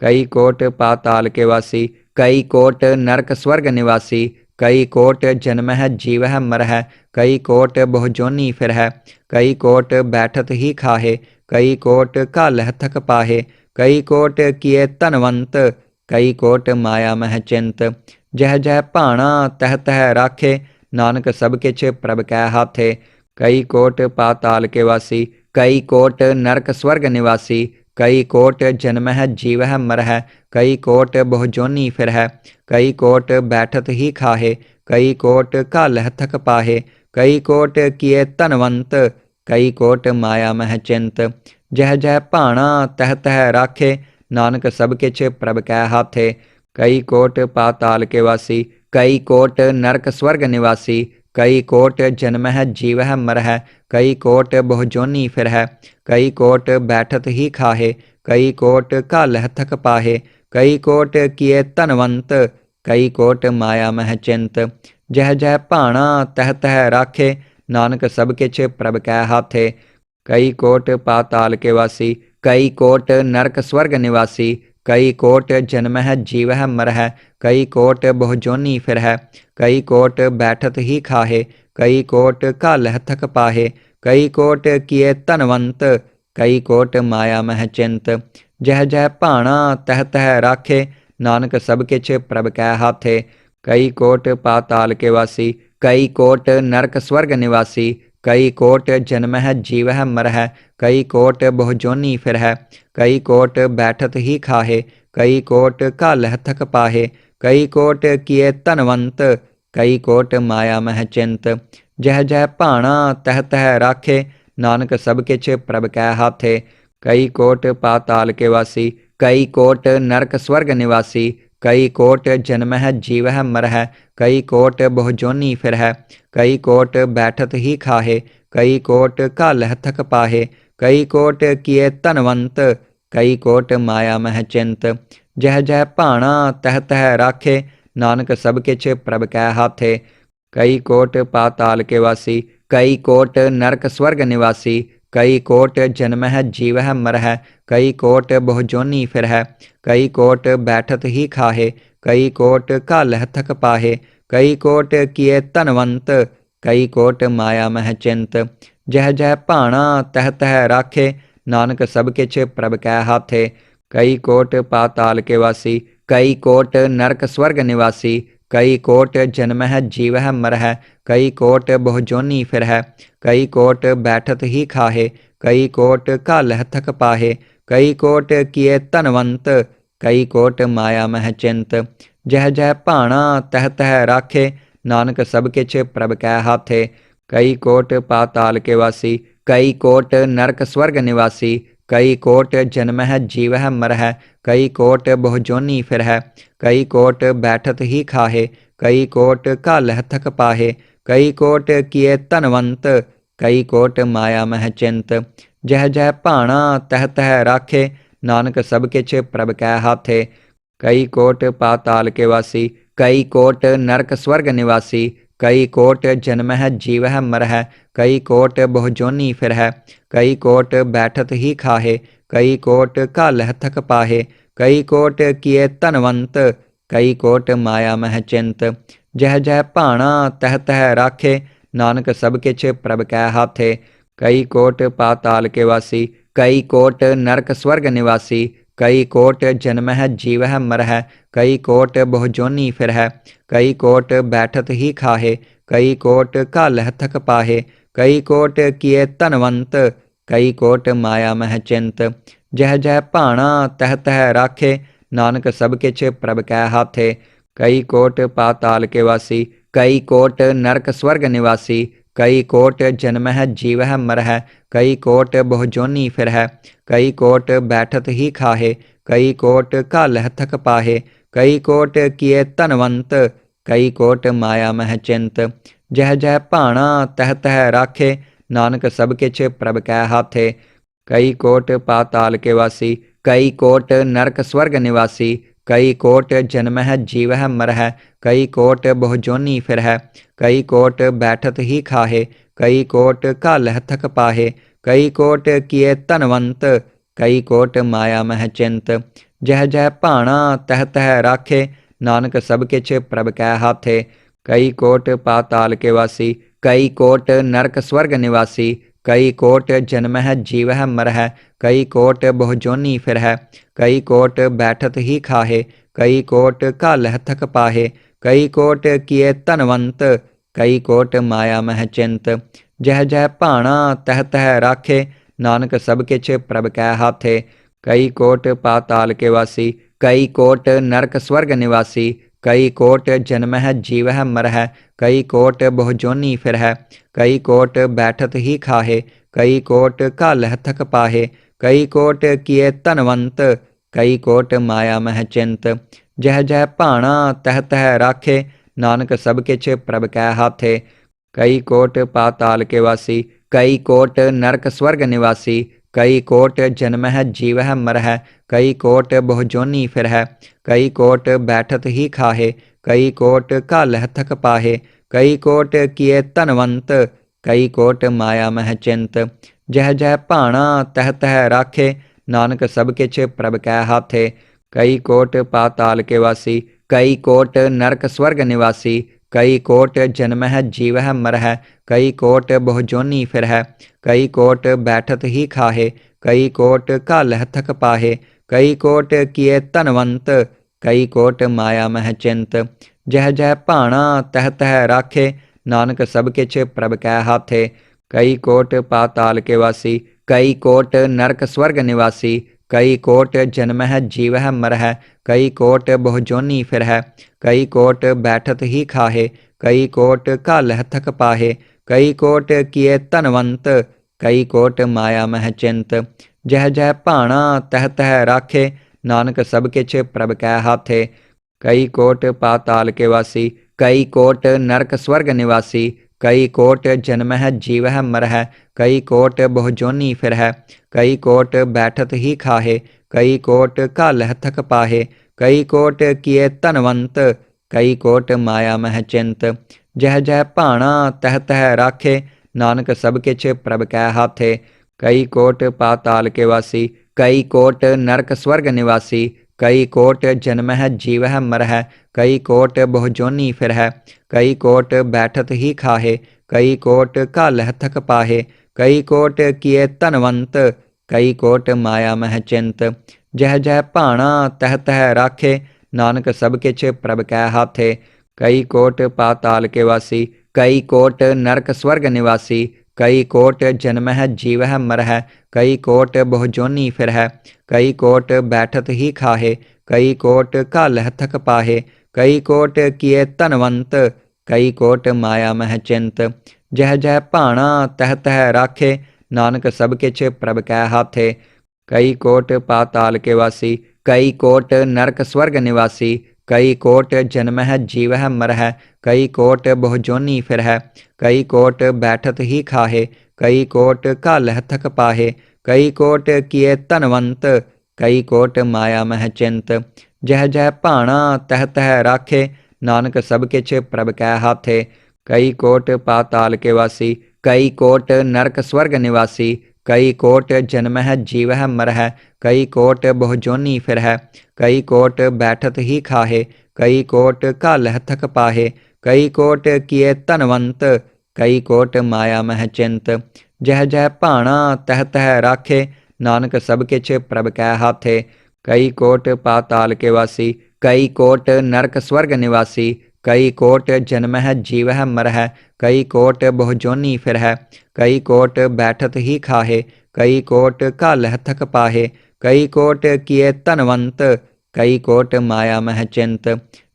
कई कोट पाताल के वासी, कई कोट नरक स्वर्ग निवासी, कई कोट जन्म है जीव है मर है, कई कोट बहुजोनी फिर है, कई कोट बैठत ही खाहे, कई कोट कालह थक पाहे, कई कोट किए तनवंत, कई कोट माया मह चिंत। जह जह भाणा तह तह राखे, नानक सब किछ प्रभ कै हाथे। कई कोट पाताल के वासी, कई कोट नरक स्वर्ग निवासी, कई कोट जन्म है जीव है मर है, कई कोट बहुजोनी फिर है, कई कोट बैठत ही खाहे, कई कोट कालह थक पाहे, कई कोट किए तनवंत, कई कोट माया मह चिंत। जह जह भाणा तह तह राखे, नानक सब किछ प्रभ कै हाथे। कई कोट पाताल के वासी, कई कोट नरक स्वर्ग निवासी, कई कोट जन्म है जीव है मर है, कई कोट बहुजोनी फिर है, कई कोट बैठत ही खाहे, कई कोट कालह थक पाहे, कई कोट किए तनवंत, कई कोट माया मह चिंत। जह जह भाणा तह तह राखे, नानक सब किछ प्रभ कै हाथे। कई कोट पाताल के वासी, कई कोट नरक स्वर्ग निवासी, कई कोट जन्म है जीव है मर है, कई कोट बहुजोनी फिर है, कई कोट बैठत ही खाहे, कई कोट कालह थक पाहे, कई कोट किए तनवंत, कई कोट माया मह चिंत। जह जह भाणा तह तह राखे, नानक सब किछ प्रभ कै हाथे। कई कोट पाताल के वासी, कई कोट नरक स्वर्ग निवासी, कई कोट जन्म है जीव है मर है, कई कोट बहुजोनी फिर है, कई कोट बैठत ही खाहे, कई कोट कालह थक पाहे, कई कोट किए तनवंत, कई कोट माया मह चिंत। जह जह भाणा तह तह राखे, नानक सब किछ प्रभ कै हाथे। कई कोट पाताल के वासी, कई कोट नरक स्वर्ग निवासी, कई कोट जन्म है जीव है मर है, कई कोट बहुजोनी फिर है, कई कोट बैठत ही खाहे, कई कोट कालह थक पाहे, कई कोट किए तनवंत, कई कोट माया मह चिंत। जह जह भाणा तह तह राखे, नानक सब किछ प्रभ कै हाथे। कई कोट पाताल के वासी, कई कोट नरक स्वर्ग निवासी, कई कोट जन्म है जीव है मर है, कई कोट बहुजोनी फिर है, कई कोट बैठत ही खाहे, कई कोट कालह थक पाहे, कई कोट किए तनवंत, कई कोट माया मह चिंत। जह जह भाणा तह तह राखे, नानक सब किछ प्रभ कै हाथे। कई कोट पाताल के वासी, कई कोट नरक स्वर्ग निवासी, कई कोट जन्म है जीव है मर है, कई कोट बहुजोनी फिर है, कई कोट बैठत ही खाहे, कई कोट कालह थक पाहे, कई कोट किए तनवंत, कई कोट माया मह चिंत। जह जह भाणा तह तह राखे, नानक सब किछ प्रभ कै हाथे। कई कोट पाताल के वासी, कई कोट नरक स्वर्ग निवासी, कई कोट जन्म है जीव है मर है, कई कोट बहुजोनी फिर है, कई कोट बैठत ही खाहे, कई कोट कालह थक पाहे, कई कोट किए तनवंत, कई कोट माया मह चिंत। जह जह भाणा तह तह राखे, नानक सब किछ प्रभ कै हाथे। कई कोट पाताल के वासी, कई कोट नरक स्वर्ग निवासी, कई कोट जन्म है जीव है मर है, कई कोट बहुजोनी फिर है, कई कोट बैठत ही खाहे, कई कोट कालह थक पाहे, कई कोट किए तनवंत, कई कोट माया मह चिंत। जह जह भाणा तह तह राखे, नानक सब किछ प्रभ कै हाथे। कई कोट पाताल के वासी, कई कोट नरक स्वर्ग निवासी, कई कोट जन्म है जीव है मर है, कई कोट बहुजोनी फिर है, कई कोट बैठत ही खाहे, कई कोट कालह थक पाहे, कई कोट किए तनवंत, कई कोट माया मह चिंत। जह जह भाणा तह तह राखे, नानक सब किछ प्रभ कै हाथे। कई कोट पाताल के वासी, कई कोट नरक स्वर्ग निवासी, कई कोट जन्म है जीव है मर है, कई कोट बहुजोनी फिर है, कई कोट बैठत ही खाहे, कई कोट कालह थक पाहे, कई कोट किए तनवंत, कई कोट माया मह चिंत। जह जह भाणा तह तह राखे, नानक सब किछ प्रभ कै हाथे। कई कोट पाताल के वासी, कई कोट नरक स्वर्ग निवासी, कई कोट जन्म है जीव है मर है, कई कोट बहुजोनी फिर है, कई कोट बैठत ही खाहे, कई कोट कालह थक पाहे, कई कोट किए तनवंत, कई कोट माया मह चिंत। जह जह भाणा तह तह राखे, नानक सब किछ प्रभ कै हाथे। कई कोट पाताल के वासी, कई कोट नरक स्वर्ग निवासी, कई कोट जन्मह जीवह मरह, कई कोट बहुजोनी फिरह, कई कोट बैठत ही खाहे, कई कोट घालह थक पाहे, कई कोट किए धनवंत, कई कोट माया मह चिंत। जह जह भाणा तह तह राखे, नानक सब किछ प्रभ कै हाथे। कई कोट पाताल के वासी, कई कोट नरक स्वर्ग निवासी, कई कोट जन्मह जीवह मरह, कई कोट बहुजोनी फिरह, कई कोट बैठत ही खाहे, कई कोट घालह थक पाहे, कई कोट किए धनवंत, कई कोट माया मह चिंत। जह जह भाणा तह तह राखे, नानक सब किछ प्रभ कै हाथे। कई कोट पाताल के वासी, कई कोट नरक स्वर्ग निवासी, कई कोट जन्मह जीवह मरह, कई कोट बहुजोनी फिरह, कई कोट बैठत ही खाहे, कई कोट घालह थक पाहे, कई कोट किए धनवंत, कई कोट माया मह चिंत। जह जह भाणा तह तह राखे, नानक सब किछ प्रभ कै हाथे। कई कोट पाताल के वासी, कई कोट नरक स्वर्ग निवासी, कई कोट जन्मह जीवह मरह, कई कोट बहुजोनी फिरह, कई कोट बैठत ही खाहे, कई कोट घालह थक पाहे, कई कोट किए धनवंत, कई कोट माया मह चिंत। जह जह भाणा तह तह राखे, नानक सब किछ प्रभ कै हाथे। कई कोट पाताल के वासी, कई कोट नरक स्वर्ग निवासी, कई कोट जन्मह जीवह मरह, कई कोट बहुजोनी फिरह, कई कोट बैठत ही खाहे, कई कोट घालह थक पाहे, कई कोट किए धनवंत, कई कोट माया मह चिंत। जह जह भाणा तह तह राखे, नानक सब किछ प्रभ कै हाथे। कई कोट पाताल के वासी, कई कोट नरक स्वर्ग निवासी, कई कोट जन्मह जीवह मरह, कई कोट बहुजोनी फिरह, कई कोट बैठत ही खाहे, कई कोट घालह थक पाहे, कई कोट किए धनवंत, कई कोट माया मह चिंत। जह जह भाणा तह तह राखे, नानक सब किछ प्रभ कै हाथे। कई कोट पाताल के वासी, कई कोट नरक स्वर्ग निवासी, कई कोट जन्मह जीवह मरह, कई कोट बहुजोनी फिरह, कई कोट बैठत ही खाहे, कई कोट घालह थक पाहे, कई कोट किए धनवंत, कई कोट माया मह चिंत। जह जह भाणा तह तह राखे, नानक सब किछ प्रभ कै हाथे। कई कोट पाताल के वासी, कई कोट नरक स्वर्ग निवासी, कई कोट जन्मह जीवह मरह, कई कोट बहुजोनी फिरह, कई कोट बैठत ही खाहे, कई कोट घालह थक पाहे, कई कोट किए धनवंत, कई कोट माया मह चिंत। जह जह भाणा तह तह राखे, नानक सब किछ प्रभ कै हाथे। कई कोट पाताल के वासी, कई कोट नरक स्वर्ग निवासी, कई कोट जन्मह जीवह मरह, कई कोट बहुजोनी फिरह, कई कोट बैठत ही खाहे, कई कोट घालह थक पाहे, कई कोट किए धनवंत, कई कोट माया मह चिंत। जह जह भाणा तह तह राखे, नानक सब किछ प्रभ कै हाथे। कई कोट पाताल के वासी, कई कोट नरक स्वर्ग निवासी, कई कोट जन्मह जीवह मरह, कई कोट बहुजोनी फिरह, कई कोट बैठत ही खाहे, कई कोट घालह थक पाहे, कई कोट किए धनवंत, कई कोट माया मह चिंत। जह जह भाणा तह तह राखे, नानक सब किछ प्रभ कै हाथे। कई कोट पाताल के वासी, कई कोट नरक स्वर्ग निवासी, कई कोट जन्मह जीवह मरह, कई कोट बहुजोनी फिरह, कई कोट बैठत ही खाहे, कई कोट घालह थक पाहे, कई कोट किए धनवंत, कई कोट माया मह चिंत।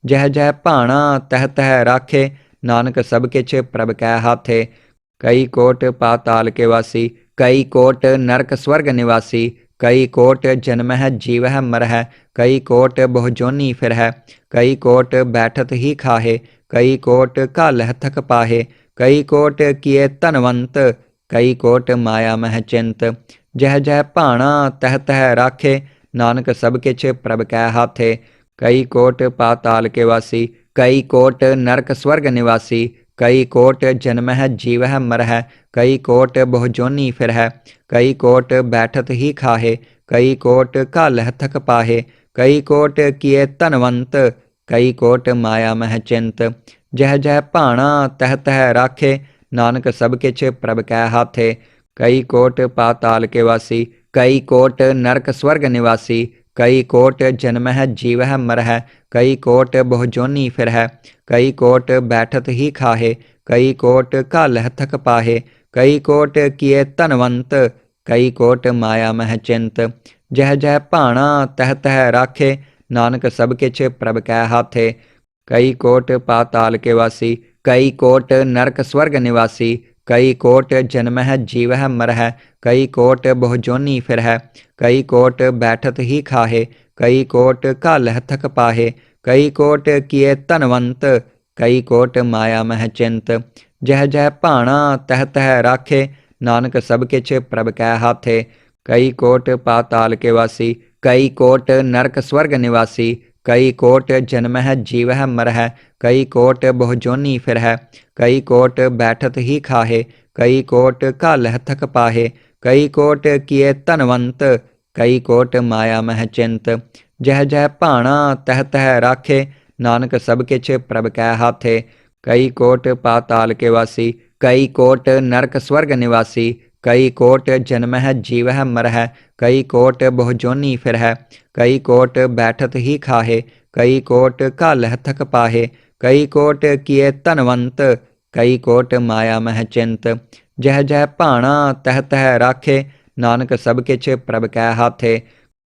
जह जह भाणा तह तह राखे, नानक सब किछ प्रभ कै हाथे। कई कोट पाताल के वासी, कई कोट नरक स्वर्ग निवासी, कई कोट जन्मह जीवह मरह, कई कोट बहुजोनी फिरह, कई कोट बैठत ही खाहे, कई कोट घालह थक पाहे, कई कोट किए धनवंत, कई कोट माया मह चिंत। जह जह भाणा तह तह राखे, नानक सब किछ प्रभ कै हाथे। कई कोट पाताल के वासी, कई कोट नरक स्वर्ग निवासी, कई कोट जन्मह जीवह मरह, कई कोट बहुजोनी फिरह, कई कोट बैठत ही खाहे, कई कोट घालह थक पाहे, कई कोट किए धनवंत, कई कोट माया मह चिंत। जह जह भाणा तह तह राखे, नानक सब किछ प्रभ कै हाथे। कई कोट पाताल के वासी, कई कोट नरक स्वर्ग निवासी, कई कोट जन्मह जीवह मरह, कई कोट बहुजोनी फिरह, कई कोट बैठत ही खाहे, कई कोट घालह थक पाहे, कई कोट किए धनवंत, कई कोट माया मह चिंत। जह जह भाणा तह तह राखे, नानक सब किछ प्रभ कै हाथे। कई कोट पाताल के वासी, कई कोट नरक स्वर्ग निवासी, कई कोट जन्मह जीवह मरह, कई कोट बहुजोनी फिरह, कई कोट बैठत ही खाहे, कई कोट घालह थक पाहे, कई कोट किए धनवंत, कई कोट माया मह चिंत। जह जह भाणा तह तह राखे, नानक सब किछ प्रभ कै हाथे। कई कोट पाताल के वासी, कई कोट नरक स्वर्ग निवासी, कई कोट जन्मह जीवह मरह, कई कोट बहुजोनी फिरह, कई कोट बैठत ही खाहे, कई कोट घालह थक पाहे, कई कोट किए धनवंत, कई कोट माया मह चिंत। जह जह भाणा तह तह राखे, नानक सब किछ प्रभ कै हाथे। कई कोट पाताल के वासी, कई कोट नरक स्वर्ग निवासी, कई कोट जन्मह जीवह मरह, कई कोट बहुजोनी फिरह, कई कोट बैठत ही खाहे, कई कोट घालह थक पाहे, कई कोट किए धनवंत, कई कोट माया मह चिंत। जह जह भाणा तह तह राखे, नानक सब किछ प्रभ कै हाथे।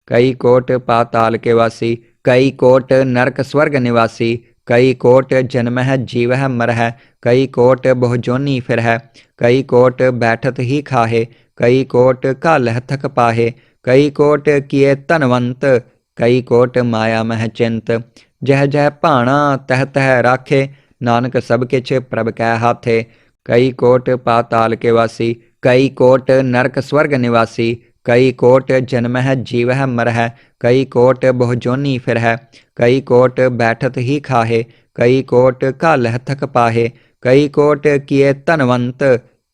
कई कोट पाताल के वासी, कई कोट नरक स्वर्ग निवासी, कई कोट जन्मह जीवह मरह, कई कोट बहुजोनी फिरह, कई कोट बैठत ही खाहे, कई कोट घालह थक पाहे, कई कोट किए धनवंत, कई कोट माया मह चिंत। जह जह भाणा तह तह राखे, नानक सब किछ प्रभ कै हाथे। कई कोट पाताल के वासी, कई कोट नरक स्वर्ग निवासी, कई कोट जन्मह जीवह मरह, कई कोट बहुजोनी फिरह, कई कोट बैठत ही खाहे, कई कोट घालह थक पाहे, कई कोट किए धनवंत,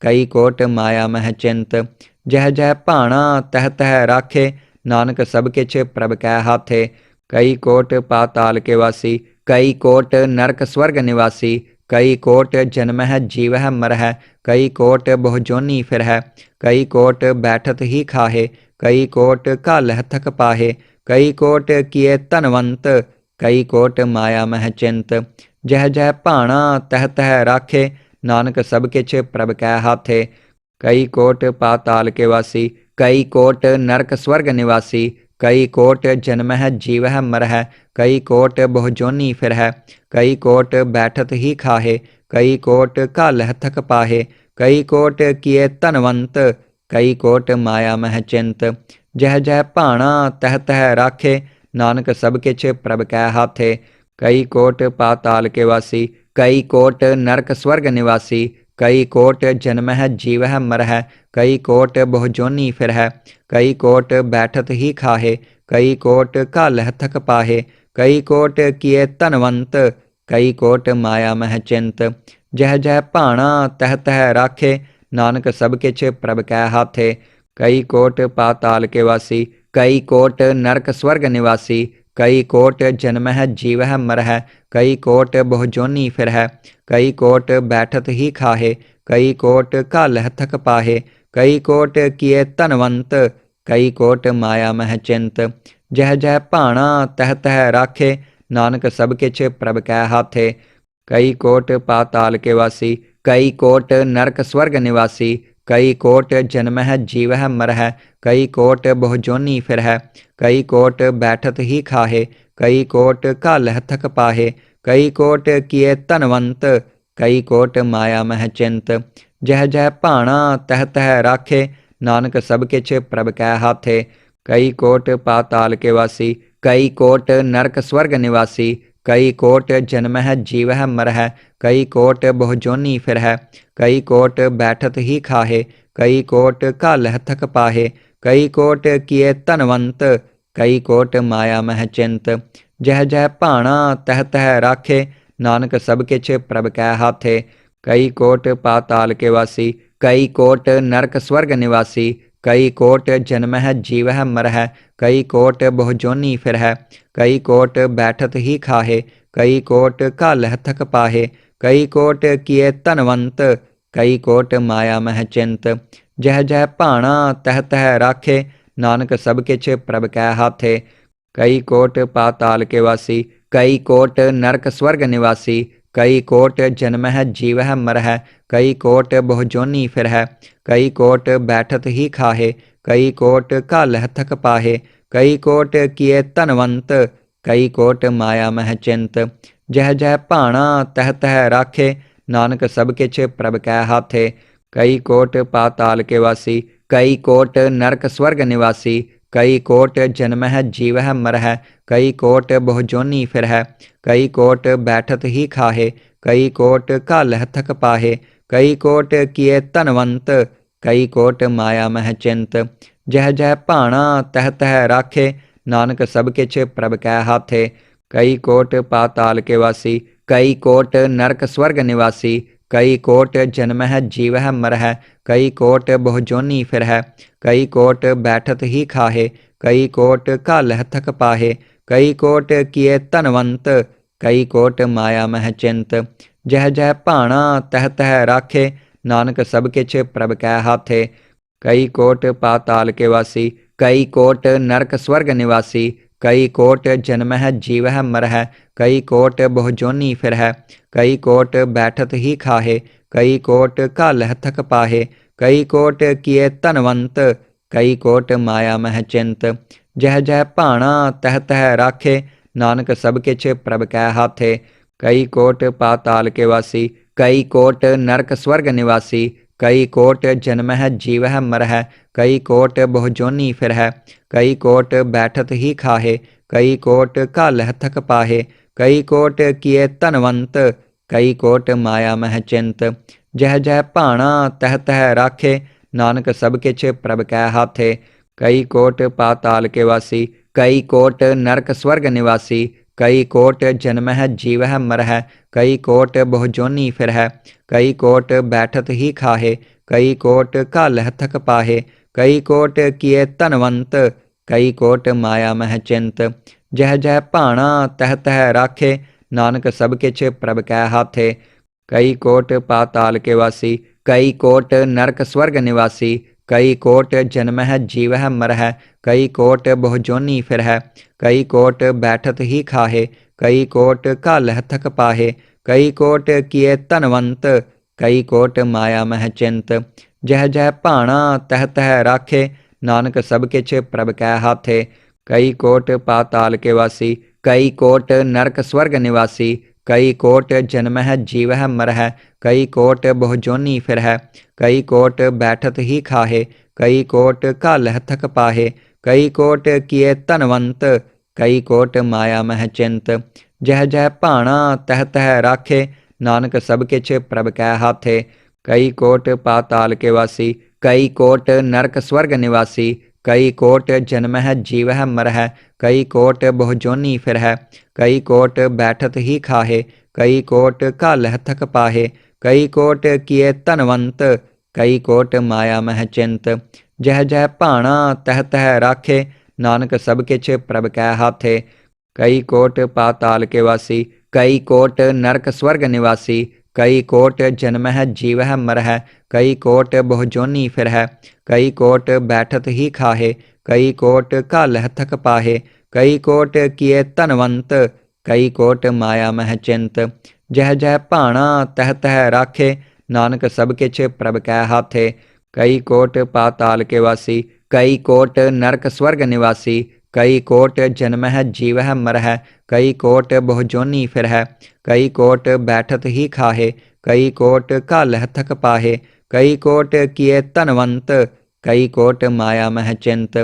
कई कोट माया मह चिंत। जह जह भाणा तह तह राखे, नानक सब किछ प्रभ कै हाथे। कई कोट पाताल के वासी, कई कोट नरक स्वर्ग निवासी, कई कोट जन्मह जीवह मरह, कई कोट बहुजोनी फिरह, कई कोट बैठत ही खाहे, कई कोट घालह थक पाहे, कई कोट किए धनवंत, कई कोट माया मह चिंत। जह जह भाणा तह तह राखे, नानक सब किछ प्रभ कै हाथे। कई कोट पाताल के वासी, कई कोट नरक स्वर्ग निवासी, कई कोट जन्मह जीवह मरह, कई कोट बहुजोनी फिरह, कई कोट बैठत ही खाहे, कई कोट घालह थक पाहे, कई कोट किए धनवंत, कई कोट माया मह चिंत। जह जह भाणा तह तह राखे, नानक सब किछ प्रभ कै हाथे। कई कोट पाताल के वासी, कई कोट नरक स्वर्ग निवासी, कई कोट जन्मह जीवह मरह, कई कोट बहुजोनी फिरह, कई कोट बैठत ही खाहे, कई कोट घालह थक पाहे, कई कोट किए धनवंत, कई कोट माया मह चिंत। जह जह भाणा तह तह राखे, नानक सब किछ प्रभ कै हाथे। कई कोट पाताल के वासी, कई कोट नरक स्वर्ग निवासी, कई कोट जन्मह जीवह मरह, कई कोट बहुजोनी फिरह, कई कोट बैठत ही खाहे, कई कोट घालह थक पाहे, कई कोट किए धनवंत, कई कोट माया मह चिंत। जह जह भाणा तह तह राखे, नानक सब किछ प्रभ कै हाथे। कई कोट पाताल के वासी, कई कोट नरक स्वर्ग निवासी, कई कोट जन्मह जीवह मरह, कई कोट बहुजोनी फिरह, कई कोट बैठत ही खाहे, कई कोट घालह थक पाहे, कई कोट किए धनवंत, कई कोट माया मह चिंत। जह जह भाणा तह तह राखे, नानक सब किछ प्रभ कै हाथे। कई कोट पाताल के वासी, कई कोट नरक स्वर्ग निवासी, कई कोट जन्मह जीवह मरह, कई कोट बहुजोनी फिरह, कई कोट बैठत ही खाहे, कई कोट घालह थक पाहे, कई कोट किए धनवंत, कई कोट माया मह चिंत। जह जह भाणा तह तह राखे, नानक सब किछ प्रभ कै हाथे। कई कोट पाताल के वासी, कई कोट नरक स्वर्ग निवासी, कई कोट जन्मह जीवह मरह, कई कोट बहुजोनी फिरह, कई कोट बैठत ही खाहे, कई कोट कालह थक पाहे, कई कोट किए तनवंत, कई कोट माया मह चिंत। जह जह भाणा तह तह राखे, नानक सब किछ प्रभ कै हाथे। कई कोट पाताल के वासी, कई कोट नरक स्वर्ग निवासी, कई कोट जन्मह जीवह मरह, कई कोट बहुजोनी फिरह, कई कोट बैठत ही खाहे, कई कोट कालह थक पाहे, कई कोट किए तनवंत, कई कोट माया मह चिंत। जह जह भाणा तह तह राखे, नानक सब किछ प्रभ कै हाथे। कई कोट पाताल के वासी, कई कोट नरक स्वर्ग निवासी, कई कोट जन्मह जीवह मरह, कई कोट बहुजोनी फिरह, कई कोट बैठत ही खाहे, कई कोट कालह थक पाहे, कई कोट किए तनवंत, कई कोट माया मह चिंत। जह जह भाणा तह तह राखे, नानक सब किछ प्रभ कै हाथे। कई कोट पाताल के वासी, कई कोट नरक स्वर्ग निवासी, कई कोट जन्मह जीवह मरह, कई कोट बहुजोनी फिरह, कई कोट बैठत ही खाहे, कई कोट कालह थक पाहे, कई कोट किए तनवंत, कई कोट माया मह चिंत। जह जह भाणा तह तह राखे, नानक सब किछ प्रभ कै हाथे। कई कोट पाताल के वासी, कई कोट नरक स्वर्ग निवासी, कई कोट जन्मह जीवह मरह, कई कोट बहुजोनी फिरह, कई कोट बैठत ही खाहे, कई कोट कालह थक पाहे, कई कोट किए तनवंत, कई कोट माया मह चिंत। जह जह भाणा तह तह राखे, नानक सब किछ प्रभ कै हाथे। कई कोट पाताल के वासी, कई कोट नरक स्वर्ग निवासी, कई कोट जन्मह जीवह मरह, कई कोट बहुजोनी फिरह, कई कोट बैठत ही खाहे, कई कोट कालह थक पाहे, कई कोट किए तनवंत, कई कोट माया मह चिंत। जह जह भाणा तह तह राखे, नानक सब किछ प्रभ कै हाथे। कई कोट पाताल के वासी, कई कोट नरक स्वर्ग निवासी, कई कोट जन्मह जीवह मरह, कई कोट बहुजोनी फिरह, कई कोट बैठत ही खाहे, कई कोट कालह थक पाहे, कई कोट किए तनवंत, कई कोट माया मह चिंत। जह जह भाणा तह तह राखे, नानक सब किछ प्रभ कै हाथे। कई कोट पाताल के वासी, कई कोट नरक स्वर्ग निवासी, कई कोट जन्मह जीवह मरह, कई कोट बहुजोनी फिरह, कई कोट बैठत ही खाहे, कई कोट कालह थक पाहे, कई कोट किए तनवंत, कई कोट माया मह चिंत। जह जह भाणा तह तह राखे, नानक सब किछ प्रभ कै हाथे। कई कोट पाताल के वासी, कई कोट नरक स्वर्ग निवासी, कई कोट जन्मह जीवह मरह, कई कोट बहुजोनी फिरह, कई कोट बैठत ही खाहे, कई कोट कालह थक पाहे, कई कोट किए तनवंत, कई कोट माया मह चिंत। जह जह भाणा तह तह राखे, नानक सब किछ प्रभ कै हाथे। कई कोट पाताल के वासी, कई कोट नरक स्वर्ग निवासी, कई कोट जन्मह जीवह मरह, कई कोट बहुजोनी फिरह, कई कोट बैठत ही खाहे, कई कोट कालह थक पाहे, कई कोट किए तनवंत, कई कोट माया मह चिंत। जह जह भाणा तह तह राखे, नानक सब किछ प्रभ कै हाथे। कई कोट पाताल के वासी, कई कोट नरक स्वर्ग निवासी, कई कोट जन्मह जीवह मरह, कई कोट बहुजोनी फिरह, कई कोट बैठत ही खाहे, कई कोट कालह थक पाहे, कई कोट किए तनवंत, कई कोट माया मह चिंत। जह जह भाणा तह तह राखे, नानक सब किछ प्रभ कै हाथे। कई कोट पाताल के वासी, कई कोट नरक स्वर्ग निवासी, कई कोट जन्मह जीवह मरह, कई कोट बहुजोनी फिरह, कई कोट बैठत ही खाहे, कई कोट कालह थक पाहे, कई कोट किए तनवंत, कई कोट माया मह चिंत।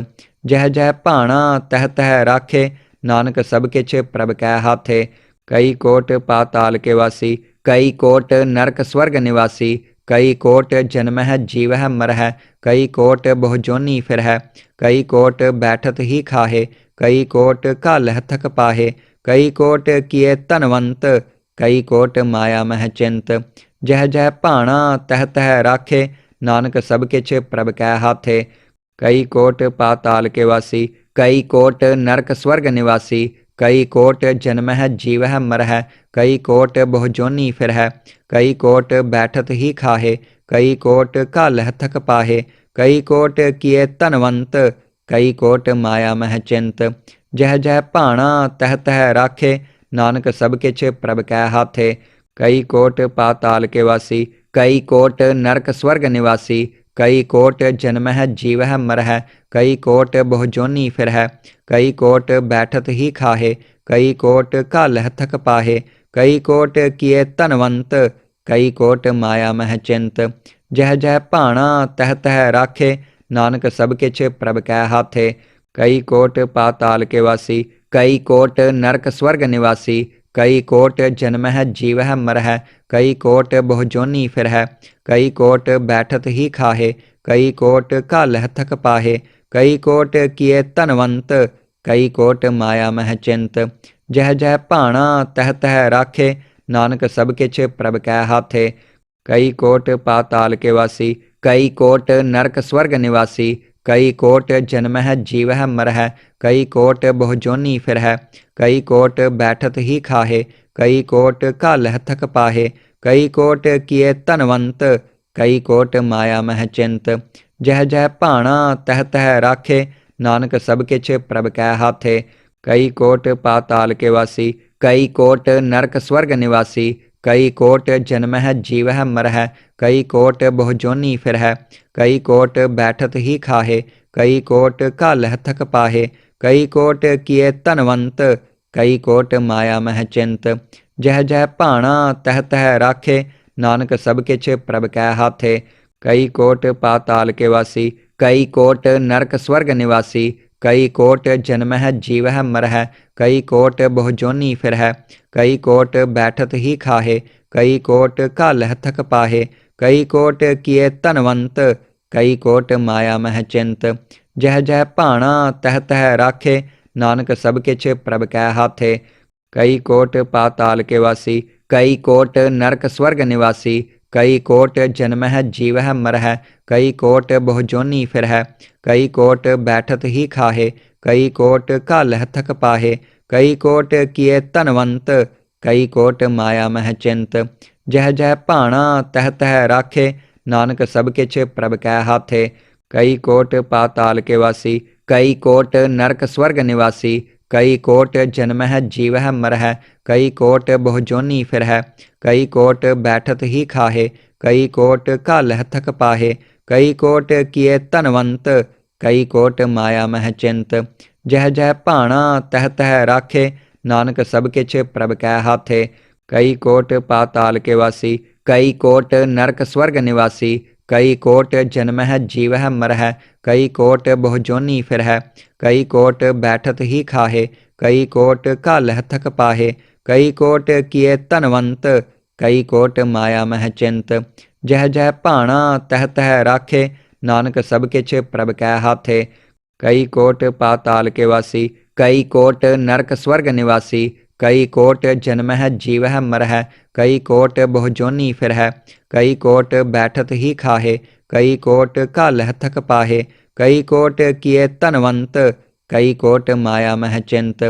जह जह भाणा तह तह राखे, नानक सब किछ प्रभ कै हाथे। कई कोट पाताल के वासी, कई कोट नरक स्वर्ग निवासी, कई कोट जन्मह जीवह मरह, कई कोट बहुजोनी फिरह, कई कोट बैठत ही खाहे, कई कोट कालह थक पाहे, कई कोट किए तनवंत, कई कोट माया मह चिंत। जह जह भाणा तह तह राखे, नानक सब किछ प्रभ कै हाथे। कई कोट पाताल के वासी, कई कोट नरक स्वर्ग निवासी, कई कोट जन्मह जीवह मरह, कई कोट बहुजोनी फिरह, कई कोट बैठत ही खाहे, कई कोट कालह थक पाहे, कई कोट किए तनवंत, कई कोट माया मह चिंत। जह जह भाणा तह तह राखे, नानक सब किछ प्रभ कै हाथे। कई कोट पाताल के वासी, कई कोट नरक स्वर्ग निवासी, कई कोट जन्मह जीवह मरह, कई कोट बहुजोनी फिरह, कई कोट बैठत ही खाहे, कई कोट कालह थक पाहे, कई कोट किए तनवंत, कई कोट माया मह चिंत। जह जह भाणा तह तह राखे, नानक सब किछ प्रभ कै हाथे। कई कोट पाताल के वासी, कई कोट नरक स्वर्ग निवासी, कई कोट जन्मह जीवह मरह, कई कोट बहुजोनी फिरह, कई कोट बैठत ही खाहे, कई कोट कालह थक पाहे, कई कोट किए तनवंत, कई कोट माया मह चिंत। जह जह भाणा तह तह राखे, नानक सब किछ प्रभ कै हाथे। कई कोट पाताल के वासी, कई कोट नरक स्वर्ग निवासी, कई कोट जन्मह जीवह मरह, कई कोट बहुजोनी फिरह, कई कोट बैठत ही खाहे, कई कोट कालह थक पाहे, कई कोट किए तनवंत, कई कोट माया मह चिंत। जह जह भाणा तह तह राखे, नानक सब किछ प्रभ कै हाथे। कई कोट पाताल के वासी, कई कोट नरक स्वर्ग निवासी, कई कोट जन्मह जीवह मरह, कई कोट बहुजोनी फिरह, कई कोट बैठत ही खाहे, कई कोट कालह थक पाहे, कई कोट किए तनवंत, कई कोट माया मह चिंत। जह जह भाणा तह तह राखे, नानक सब किछ प्रभ कै हाथे। कई कोट पाताल के वासी, कई कोट नरक स्वर्ग निवासी, कई कोट जन्मह जीवह मरह, कई कोट बहुजोनी फिरह, कई कोट बैठत ही खाहे, कई कोट कालह थक पाहे, कई कोट किए तनवंत, कई कोट माया मह चिंत। जह जह भाणा तह तह राखे, नानक सब किछ प्रभ कै हाथे। कई कोट पाताल के वासी, कई कोट नरक स्वर्ग निवासी, कई कोट जन्मह जीवह मरह, कई कोट बहुजोनी फिरह, कई कोट बैठत ही खाहे, कई कोट कालह थक पाहे, कई कोट किए तनवंत, कई कोट माया मह चिंत। जह जह भाणा तह तह राखे, नानक सब किछ प्रभ कै हाथे। कई कोट पाताल के वासी, कई कोट नरक स्वर्ग निवासी, कई कोट जन्मह जीवह मरह, कई कोट बहुजोनी फिरह, कई कोट बैठत ही खाहे, कई कोट कालह थक पाहे, कई कोट किए तनवंत, कई कोट माया मह चिंत। जह जह भाणा तह तह राखे, नानक सब किछ प्रभ कै हाथे। कई कोट पाताल के वासी, कई कोट नरक स्वर्ग निवासी, कई कोट जन्मह जीवह मरह, कई कोट बहुजोनी फिरह, कई कोट बैठत ही खाहे, कई कोट कालह थक पाहे, कई कोट किए तनवंत, कई कोट माया मह चिंत। जह जह भाणा तह तह राखे, नानक सब किछ प्रभ कै हाथे। कई कोट पाताल के वासी, कई कोट नरक स्वर्ग निवासी, कई कोट जन्मह जीवह मरह, कई कोट बहुजोनी फिरह, कई कोट बैठत ही खाहे, कई कोट कालह थक पाहे, कई कोट किए तनवंत, कई कोट माया मह चिंत।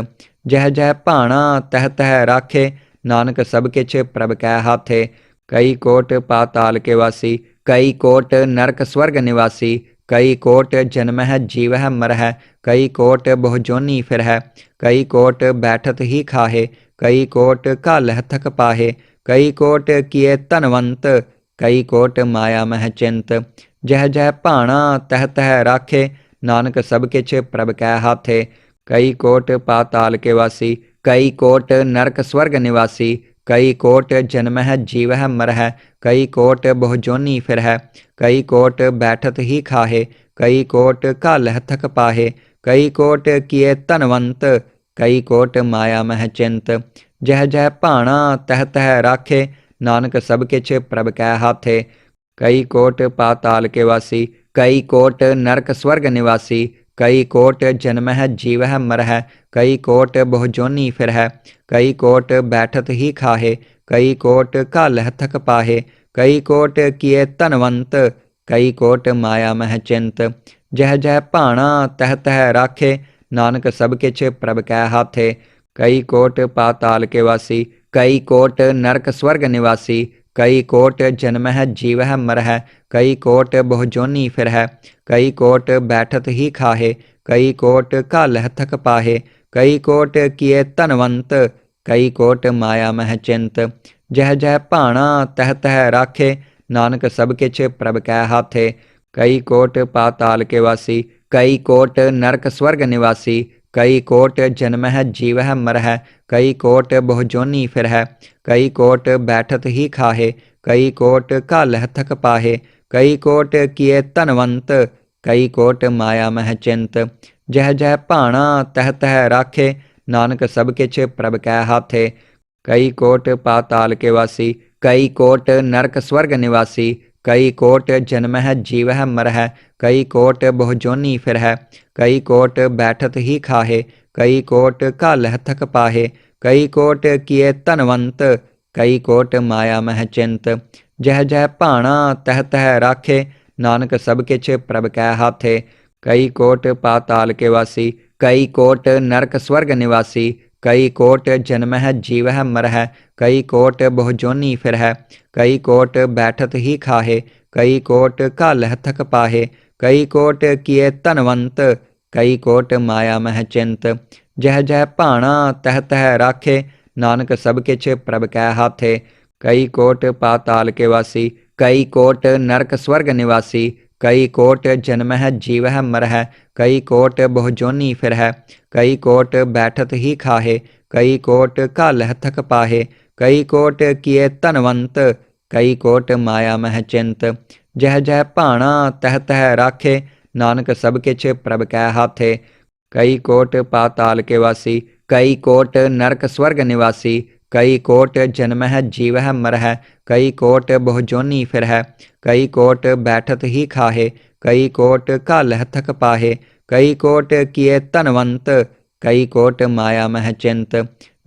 जह जह भाणा तह तह राखे, नानक सब किछ प्रभ कै हाथे। कई कोट पाताल के वासी, कई कोट नरक स्वर्ग निवासी, कई कोट जन्मह जीवह मरह, कई कोट बहुजोनी फिरह, कई कोट बैठत ही खाहे, कई कोट कालह थक पाहे, कई कोट किए तनवंत, कई कोट माया मह चिंत। जह जह भाणा तह तह राखे, नानक सब किछ प्रभ कै हाथे। कई कोट पाताल के वासी, कई कोट नरक स्वर्ग निवासी, कई कोट जन्मह जीवह मरह, कई कोट बहुजोनी फिरह, कई कोट बैठत ही खाहे, कई कोट कालह थक पाहे, कई कोट किए तनवंत, कई कोट माया मह चिंत। जह जह भाणा तह तह राखे, नानक सब किछ प्रभ कै हाथे। कई कोट पाताल के वासी, कई कोट नरक स्वर्ग निवासी, कई कोट जन्मह जीवह मरह, कई कोट बहुजोनी फिरह, कई कोट बैठत ही खाहे, कई कोट कालह थक पाहे, कई कोट किए तनवंत, कई कोट माया मह चिंत। जह जह भाणा तह तह राखे, नानक सब किछ प्रभ कै हाथे। कई कोट पाताल के वासी, कई कोट नरक स्वर्ग निवासी, कई कोट जन्मह जीवह मरह, कई कोट बहुजोनी फिरह, कई कोट बैठत ही खाहे, कई कोट घालह थक पाहे, कई कोट किए धनवंत, कई कोट माया मह चिंत। जह जह भाणा तह तह राखे, नानक सब किछ प्रभ कै हाथे। कई कोट पाताल के वासी, कई कोट नरक स्वर्ग निवासी, कई कोट जन्मह जीवह मरह, कई कोट बहुजोनी फिरह, कई कोट बैठत ही खाहे, कई कोट घालह थक पाहे, कई कोट किए धनवंत, कई कोट माया मह चिंत। जह जह भाणा तह तह राखे, नानक सब किछ प्रभ कै हाथे। कई कोट पाताल के वासी, कई कोट नरक स्वर्ग निवासी, कई कोट जन्मह जीवह मरह, कई कोट बहुजोनी फिरह, कई कोट बैठत ही खाहे, कई कोट घालह थक पाहे, कई कोट किए धनवंत, कई कोट माया मह चिंत। जह जह भाणा तह तह राखे, नानक सब किछ प्रभ कै हाथे। कई कोट पाताल के वासी, कई कोट नरक स्वर्ग निवासी, कई कोट जन्मह जीवह मरह, कई कोट बहुजोनी फिरह, कई कोट बैठत ही खाहे, कई कोट घालह थक पाहे, कई कोट किए धनवंत, कई कोट माया मह चिंत। जह जह भाणा तह तह राखे, नानक सब किछ प्रभ कै हाथे। कई कोट पाताल के वासी, कई कोट नरक स्वर्ग निवासी, कई कोट जन्मह जीवह मरह, कई कोट बहुजोनी फिरह, कई कोट बैठत ही खाहे, कई कोट घालह थक पाहे, कई कोट किए धनवंत, कई कोट माया मह चिंत। जह जह भाणा तह तह राखे, नानक सब किछ प्रभ कै हाथे। कई कोट पाताल के वासी, कई कोट नरक स्वर्ग निवासी, कई कोट जन्मह जीवह मरह, कई कोट बहुजोनी फिरह, कई कोट बैठत ही खाहे, कई कोट घालह थक पाहे, कई कोट किए धनवंत, कई कोट माया मह चिंत।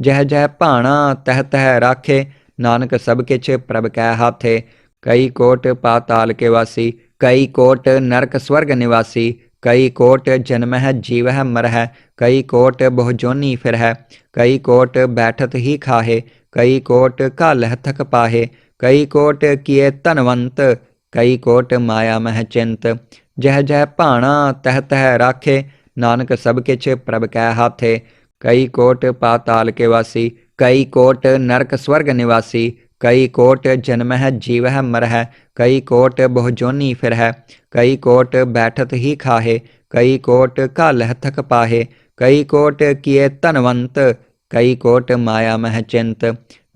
जह जह भाणा तह तह राखे, नानक सब किछ प्रभ कै हाथे। कई कोट पाताल के वासी, कई कोट नरक स्वर्ग निवासी, कई कोट जन्मह जीवह मरह, कई कोट बहुजोनी फिरह, कई कोट बैठत ही खाहे, कई कोट घालह थक पाहे, कई कोट किए धनवंत, कई कोट माया मह चिंत। जह जह भाणा तह तह राखे, नानक सब किछ प्रभ कै हाथे। कई कोट पाताल के वासी, कई कोट नरक स्वर्ग निवासी, कई कोट जन्मह जीवह मरह, कई कोट बहुजोनी फिरह, कई कोट बैठत ही खाहे, कई कोट घालह थक पाहे, कई कोट किए धनवंत, कई कोट माया मह चिंत।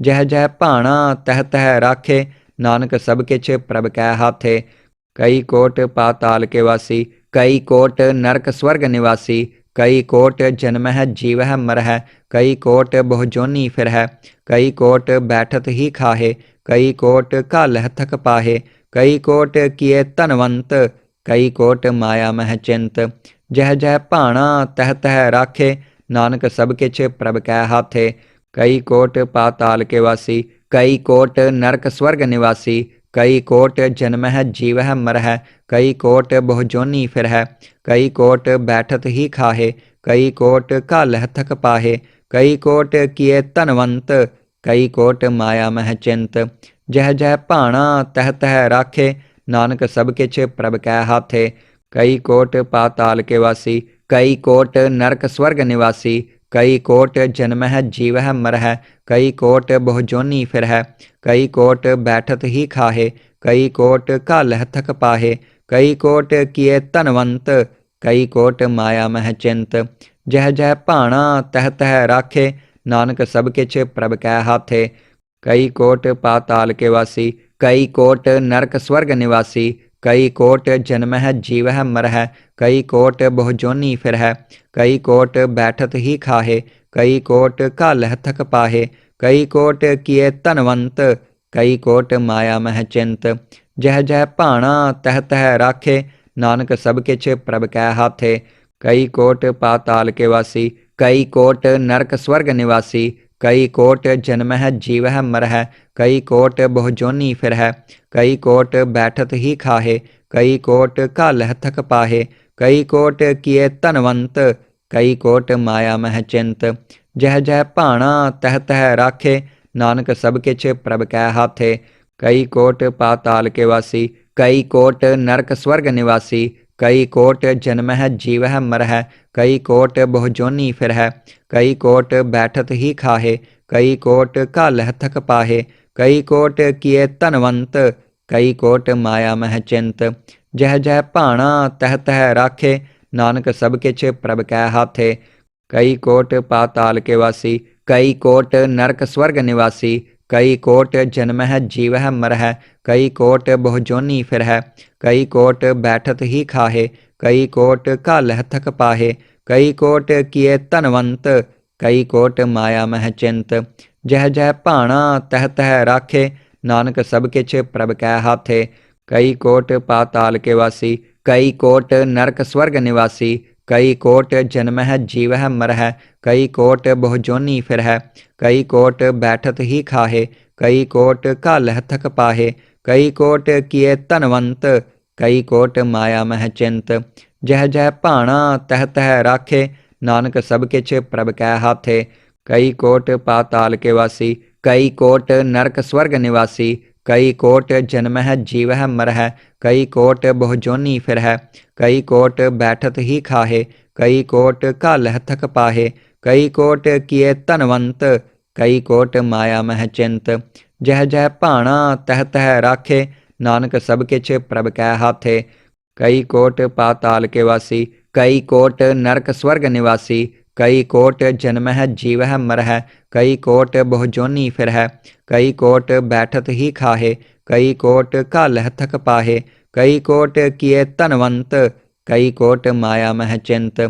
जह जह भाणा तह तह राखे, नानक सब किछ प्रभ कै हाथे। कई कोट पाताल के वासी, कई कोट नरक स्वर्ग निवासी, कई कोट जन्मह जीवह मरह, कई कोट बहुजोनी फिरह, कई कोट बैठत ही खाहे, कई कोट घालह थक पाहे, कई कोट किए धनवंत, कई कोट माया मह चिंत। जह जह भाणा तह तह राखे, नानक सब किछ प्रभ कै हाथे। कई कोट पाताल के वासी, कई कोट नरक स्वर्ग निवासी, कई कोट जन्मह जीवह मरह, कई कोट बहुजोनी फिरह, कई कोट बैठत ही खाहे, कई कोट घालह थक पाहे, कई कोट किए धनवंत, कई कोट माया मह चिंत। जह जह भाणा तह तह राखे, नानक सब किछ प्रभ कै हाथे। कई कोट पाताल के वासी, कई कोट नरक स्वर्ग निवासी, कई कोट जन्मह जीवह मरह, कई कोट बहुजोनी फिरह, कई कोट बैठत ही खाहे, कई कोट घालह थक पाहे, कई कोट किए धनवंत, कई कोट माया मह चिंत। जह जह भाणा तह तह राखे, नानक सब किछ प्रभ कै हाथे। कई कोट पाताल के वासी, कई कोट नरक स्वर्ग निवासी, कई कोट जन्मह जीवह मरह, कई कोट बहुजोनी फिरह, कई कोट बैठत ही खाहे, कई कोट घालह थक पाहे, कई कोट किए धनवंत, कई कोट माया मह चिंत। जह जह भाणा तह तह राखे, नानक सब किछ प्रभ कै हाथे। कई कोट पाताल के वासी, कई कोट नरक स्वर्ग निवासी, कई कोट जन्मह जीवह मरह, कई कोट बहुजोनी फिरह, कई कोट बैठत ही खाहे, कई कोट कालह थक पाहे, कई कोट किए तनवंत, कई कोट माया मह चिंत। जह जह भाणा तह तह राखे, नानक सब किछ प्रभ कै हाथे। कई कोट पाताल के वासी, कई कोट नरक स्वर्ग निवासी, कई कोट जन्मह जीवह मरह, कई कोट बहुजोनी फिरह, कई कोट बैठत ही खाहे, कई कोट कालह थक पाहे, कई कोट किए तनवंत, कई कोट माया मह चिंत। जह जह भाणा तह तह राखे, नानक सब किछ प्रभ कै हाथे। कई कोट पाताल के वासी, कई कोट नरक स्वर्ग निवासी, कई कोट जन्मह जीवह मरह, कई कोट बहुजोनी फिरह, कई कोट बैठत ही खाहे, कई कोट कालह थक पाहे, कई कोट किए तनवंत, कई कोट माया मह चिंत। जह जह भाणा तह तह राखे, नानक सब किछ प्रभ कै हाथे। कई कोट पाताल के वासी, कई कोट नरक स्वर्ग निवासी, कई कोट जन्मह जीवह मरह, कई कोट बहुजोनी फिरह, कई कोट बैठत ही खाहे, कई कोट कालह थक पाहे, कई कोट किए तनवंत, कई कोट माया मह चिंत। जह जह भाणा तह तह राखे, नानक सब किछ प्रभ कै हाथे। कई कोट पाताल के वासी, कई कोट नरक स्वर्ग निवासी, कई कोट जन्मह जीवह मरह, कई कोट बहुजोनी फिरह, कई कोट बैठत ही खाहे, कई कोट कालह थक पाहे, कई कोट किए तनवंत, कई कोट माया मह चिंत। जह जह भाणा तह तह राखे, नानक सब किछ प्रभ कै हाथे। कई कोट पाताल के वासी, कई कोट नरक स्वर्ग निवासी, कई कोट जन्मह जीवह मरह, कई कोट बहुजोनी फिरह, कई कोट बैठत ही खाहे, कई कोट कालह थक पाहे, कई कोट किए तनवंत, कई कोट माया मह चिंत।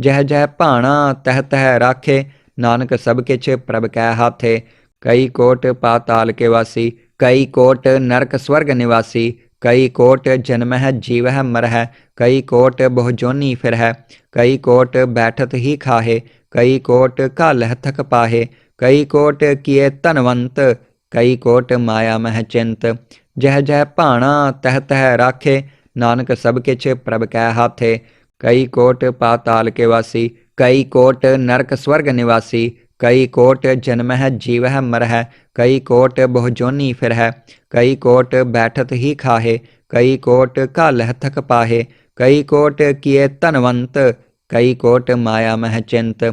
जह जह भाणा तह तह राखे, नानक सब किछ प्रभ कै हाथे। कई कोट पाताल के वासी, कई कोट नरक स्वर्ग निवासी, कई कोट जन्मह जीवह मरह, कई कोट बहुजोनी फिरह, कई कोट बैठत ही खाहे, कई कोट कालह थक पाहे, कई कोट किए तनवंत, कई कोट माया मह चिंत। जह जह भाणा तह तह राखे, नानक सब किछ प्रभ कै हाथे। कई कोट पाताल के वासी, कई कोट नरक स्वर्ग निवासी, कई कोट जन्मह जीवह मरह, कई कोट बहुजोनी फिरह, कई कोट बैठत ही खाहे, कई कोट कालह थक पाहे, कई कोट किए तनवंत, कई कोट माया मह चिंत।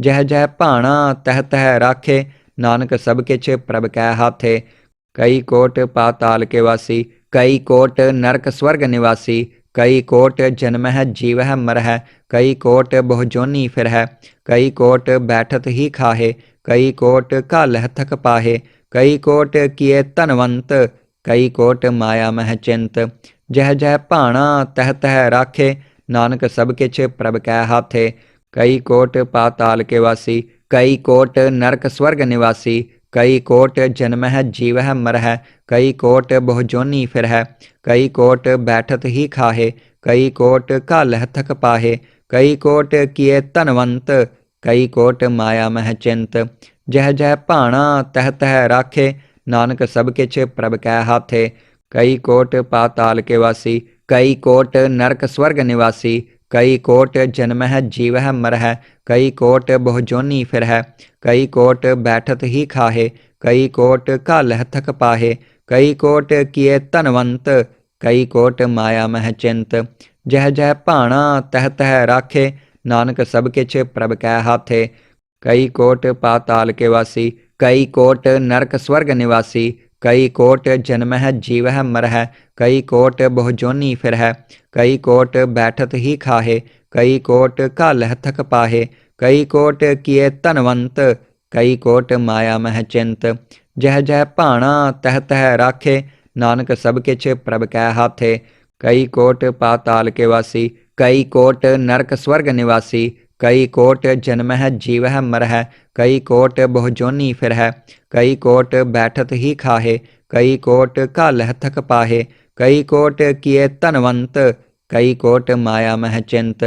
जह जह भाणा तह तह राखे, नानक सब किछ प्रभ कै हाथे। कई कोट पाताल के वासी, कई कोट नरक स्वर्ग निवासी, कई कोट जन्मह जीवह मरह, कई कोट बहुजोनी फिरह, कई कोट बैठत ही खाहे, कई कोट कालह थक पाहे, कई कोट किए तनवंत, कई कोट माया मह चिंत। जह जह भाणा तह तह राखे, नानक सब किछ प्रभ कै हाथे। कई कोट पाताल के वासी, कई कोट नरक स्वर्ग निवासी, कई कोट जन्मह जीवह मरह, कई कोट बहुजोनी फिरह, कई कोट बैठत ही खाहे, कई कोट कालह थक पाहे, कई कोट किए तनवंत, कई कोट माया मह चिंत। जह जह भाणा तह तह राखे, नानक सब किछ प्रभ कै हाथे। कई कोट पाताल के वासी, कई कोट नरक स्वर्ग निवासी, कई कोट जन्मह जीवह मरह, कई कोट बहुजोनी फिरह, कई कोट बैठत ही खाहे, कई कोट कालह थक पाहे, कई कोट किए तनवंत, कई कोट माया मह चिंत। जह जह भाणा तह तह राखे, नानक सब किछ प्रभ कै हाथे। कई कोट पाताल के वासी, कई कोट नरक स्वर्ग निवासी, कई कोट जन्मह जीवह मरह, कई कोट बहुजोनी फिरह, कई कोट बैठत ही खाहे, कई कोट कालह थक पाहे, कई कोट किए तनवंत, कई कोट माया मह चिंत। जह जह भाणा तह तह राखे, नानक सब किछ प्रभ कै हाथे। कई कोट पाताल के वासी, कई कोट नरक स्वर्ग निवासी, कई कोट जन्मह जीवह मरह, कई कोट बहुजोनी फिरह, कई कोट बैठत ही खाहे, कई कोट कालह थक पाहे, कई कोट किए तनवंत, कई कोट माया मह चिंत।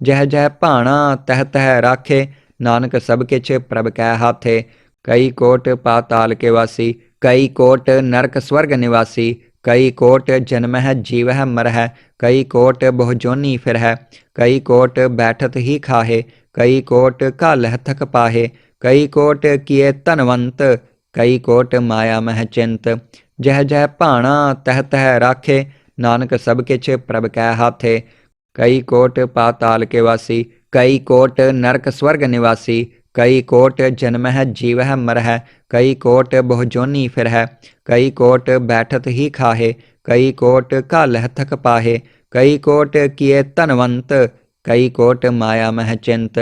जह जह भाणा तह तह राखे, नानक सब किछ प्रभ कै हाथे। कई कोट पाताल के वासी, कई कोट नरक स्वर्ग निवासी, कई कोट जन्मह जीवह मरह, कई कोट बहुजोनी फिरह, कई कोट बैठत ही खाहे, कई कोट कालह थक पाहे, कई कोट किए तनवंत, कई कोट माया मह चिंत। जह जह भाणा तह तह राखे, नानक सब किछ प्रभ कै हाथे। कई कोट पाताल के वासी, कई कोट नरक स्वर्ग निवासी, कई कोट जन्मह जीवह मरह, कई कोट बहुजोनी फिरह, कई कोट बैठत ही खाहे, कई कोट कालह थक पाहे, कई कोट किए तनवंत, कई कोट माया मह चिंत।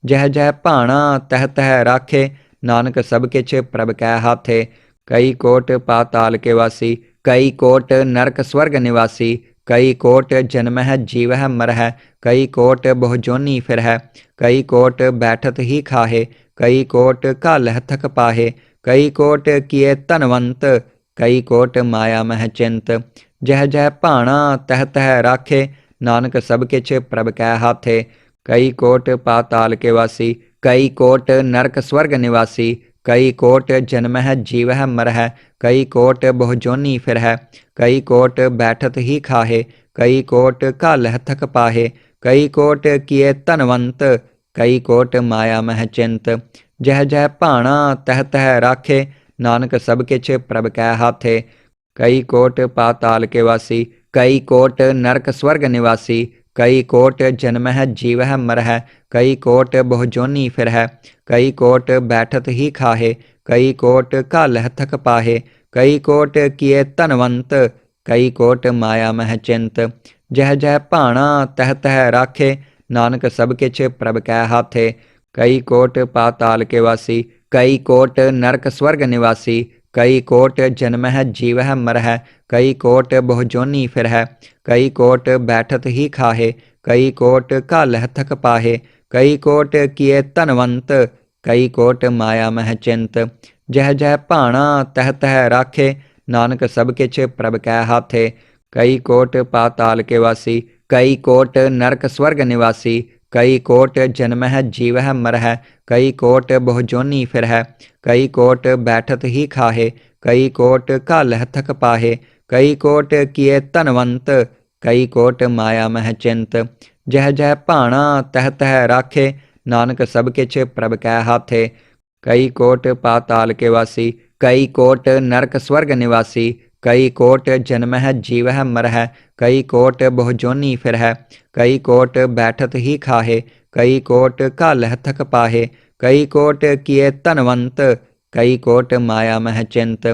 जह जह भाणा तह तह राखे, नानक सब किछ प्रभ कै हाथे। कई कोट पाताल के वासी, कई कोट नरक स्वर्ग निवासी, कई कोट जन्मह जीवह मरह, कई कोट बहुजोनी फिरह, कई कोट बैठत ही खाहे, कई कोट कालह थक पाहे, कई कोट किए तनवंत, कई कोट माया मह चिंत। जह जह भाणा तह तह राखे, नानक सब किछ प्रभ कै हाथे। कई कोट पाताल के वासी, कई कोट नरक स्वर्ग निवासी, कई कोट जन्मह जीवह मरह, कई कोट बहुजोनी फिरह, कई कोट बैठत ही खाहे, कई कोट कालह थक पाहे, कई कोट किए तनवंत, कई कोट माया मह चिंत। जह जह भाणा तह तह राखे, नानक सब किछ प्रभ कै हाथे। कई कोट पाताल के वासी, कई कोट नरक स्वर्ग निवासी, कई कोट जन्मह जीवह मरह, कई कोट बहुजोनी फिरह, कई कोट बैठत ही खाहे, कई कोट कालह थक पाहे, कई कोट किए तनवंत, कई कोट माया मह चिंत। जह जह भाणा तह तह राखे, नानक सब किछ प्रभ कै हाथे। कई कोट पाताल के वासी, कई कोट नरक स्वर्ग निवासी, कई कोट जन्मह जीवह मरह, कई कोट बहुजोनी फिरह, कई कोट बैठत ही खाहे, कई कोट कालह थक पाहे, कई कोट किए तनवंत, कई कोट माया मह चिंत। जह जह भाणा तह तह राखे, नानक सब किछ प्रभ कै हाथे। कई कोट पाताल के वासी, कई कोट नरक स्वर्ग निवासी, कई कोट जन्मह जीवह मरह, कई कोट बहुजोनी फिरह, कई कोट बैठत ही खाहे, कई कोट कालह थक पाहे, कई कोट किए तनवंत, कई कोट माया मह चिंत। जह जह भाणा तह तह राखे, नानक सब किछ प्रभ कै हाथे। कई कोट पाताल के वासी, कई कोट नरक स्वर्ग निवासी, कई कोट जन्मह जीवह मरह, कई कोट बहुजोनी फिरह, कई कोट बैठत ही खाहे, कई कोट कालह थक पाहे, कई कोट किए तनवंत, कई कोट माया मह चिंत।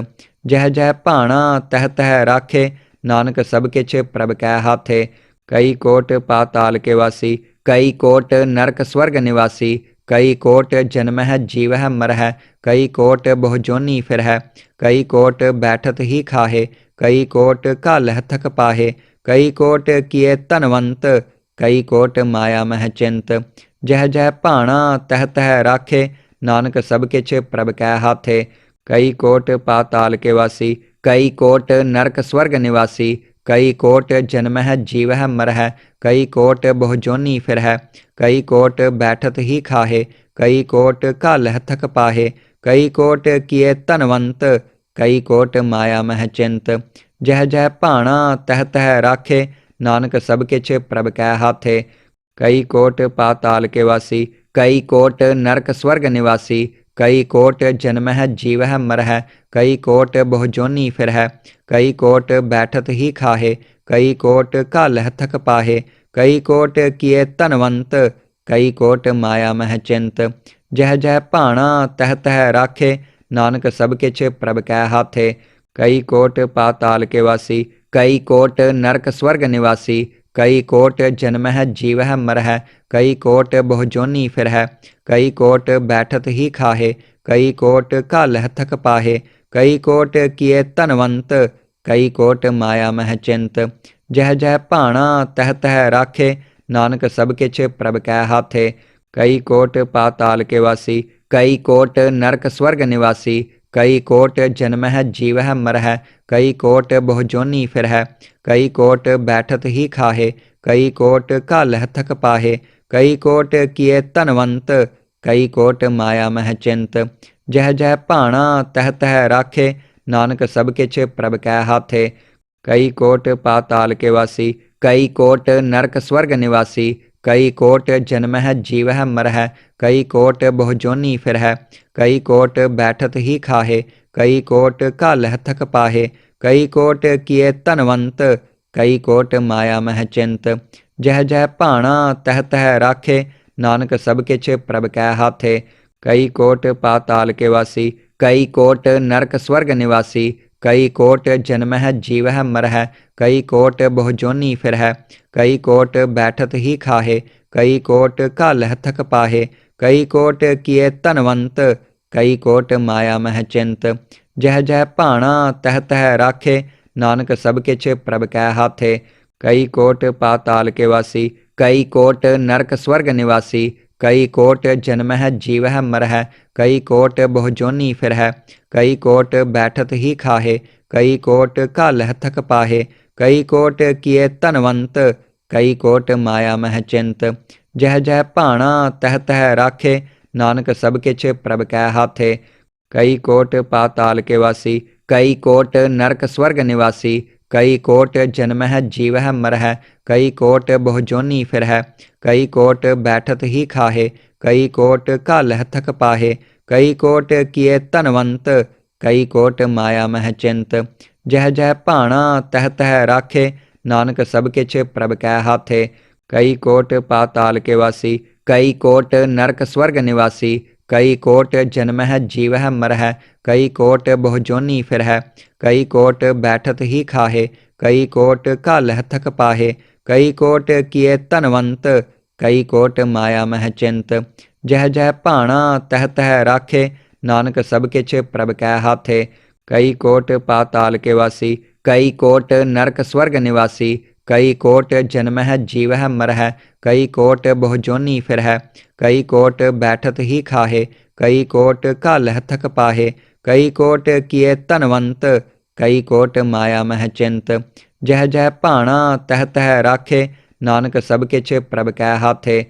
जह जह भाणा तह तह राखे, नानक सब किछ प्रभ कै हाथे। कई कोट पाताल के वासी, कई कोट नरक स्वर्ग निवासी, कई कोट जन्मह जीवह मरह, कई कोट बहुजोनी फिरह, कई कोट बैठत ही खाहे, कई कोट कालह थक पाहे, कई कोट किए तनवंत, कई कोट माया मह चिंत। जह जह भाणा तह तह राखे, नानक सब किछ प्रभ कै हाथे। कई कोट पाताल के वासी, कई कोट नरक स्वर्ग निवासी, कई कोट जन्मह जीवह मरह, कई कोट बहुजोनी फिरह, कई कोट बैठत ही खाहे, कई कोट कालह थक पाहे, कई कोट किए तनवंत, कई कोट माया मह चिंत। जह जह भाणा तह तह राखे, नानक सब किछ प्रभ कै हाथे। कई कोट पाताल के वासी, कई कोट नरक स्वर्ग निवासी, कई कोट जन्मह जीवह मरह, कई कोट बहुजोनी फिरह, कई कोट बैठत ही खाहे, कई कोट कालह थक पाहे, कई कोट किए तनवंत, कई कोट माया मह चिंत। जह जह भाणा तह तह राखे, नानक सब किछ प्रभ कै हाथे। कई कोट पाताल के वासी, कई कोट नरक स्वर्ग निवासी, कई कोट जन्मह जीवह मरह, कई कोट बहुजोनी फिरह, कई कोट बैठत ही खाहे, कई कोट कालह थक पाहे, कई कोट किए तनवंत, कई कोट माया मह चिंत। जह जह भाणा तह तह राखे, नानक सब किछ प्रभ कै हाथे। कई कोट पाताल के वासी, कई कोट नरक स्वर्ग निवासी, कई कोट जन्मह जीवह मरह, कई कोट बहुजोनी फिरह, कई कोट बैठत ही खाहे, कई कोट कालह थक पाहे, कई कोट किए तनवंत, कई कोट माया मह चिंत। जह जह भाणा तह तह राखे, नानक सब किछ प्रभ कै हाथे। कई कोट पाताल के वासी, कई कोट नरक स्वर्ग निवासी, कई कोट जन्मह जीवह मरह, कई कोट बहुजोनी फिरह, कई कोट बैठत ही खाहे, कई कोट घालह थक पाहे, कई कोट किए धनवंत, कई कोट माया मह चिंत। जह जह भाणा तह तह राखे, नानक सब किछ प्रभ कै हाथे। कई कोट पाताल के वासी, कई कोट नरक स्वर्ग निवासी, कई कोट जन्मह जीवह मरह, कई कोट बहुजोनी फिरह, कई कोट बैठत ही खाहे, कई कोट घालह थक पाहे, कई कोट किए धनवंत, कई कोट माया मह चिंत। जह जह भाणा तह तह राखे, नानक सब किछ प्रभ कै हाथे। कई कोट पाताल के वासी, कई कोट नरक स्वर्ग निवासी, कई कोट जन्मह जीवह मरह, कई कोट बहुजोनी फिरह, कई कोट बैठत ही खाहे, कई कोट घालह थक पाहे, कई कोट किए धनवंत, कई कोट माया मह चिंत। जह जह भाणा तह तह राखे, नानक सब किछ प्रभ कै हाथे। कई कोट पाताल के वासी, कई कोट नरक स्वर्ग निवासी, कई कोट जन्मह जीवह मरह, कई कोट बहुजोनी फिरह, कई कोट बैठत ही खाहे, कई कोट घालह थक पाहे, कई कोट किए धनवंत, कई कोट माया मह चिंत। जह जह भाणा तह तह राखे, नानक सब किछ प्रभ कै हाथे। कई कोट पाताल के वासी, कई कोट नरक स्वर्ग निवासी, कई कोट जन्मह जीवह मरह, कई कोट बहुजोनी फिरह, कई कोट बैठत ही खाहे, कई कोट घालह थक पाहे, कई कोट किए धनवंत, कई कोट माया मह चिंत। जह जह भाणा तह तह राखे, नानक सब किछ प्रभ कै हाथे। कई कोट पाताल के वासी, कई कोट नरक स्वर्ग निवासी, कई कोट जन्मह जीवह मरह, कई कोट बहुजोनी फिरह, कई कोट घालह थक पाहे, कई कोट किए धनवंत, कई कोट माया मह चिंत। जह जह भाणा तह तह राखे, नानक सब किछ प्रभ कै हाथे। कई कोट पाताल के वासी, कई कोट नरक स्वर्ग निवासी, कई कोट जन्मह जीवह मरह, कई कोट बहुजोनी फिरह, कई कोट बैठत ही खाहे, कई कोट घालह थक पाहे, कई कोट किए धनवंत, कई कोट माया मह चिंत। जह जह भाणा तह तह राखे, नानक सब किछ प्रभ कै हाथे।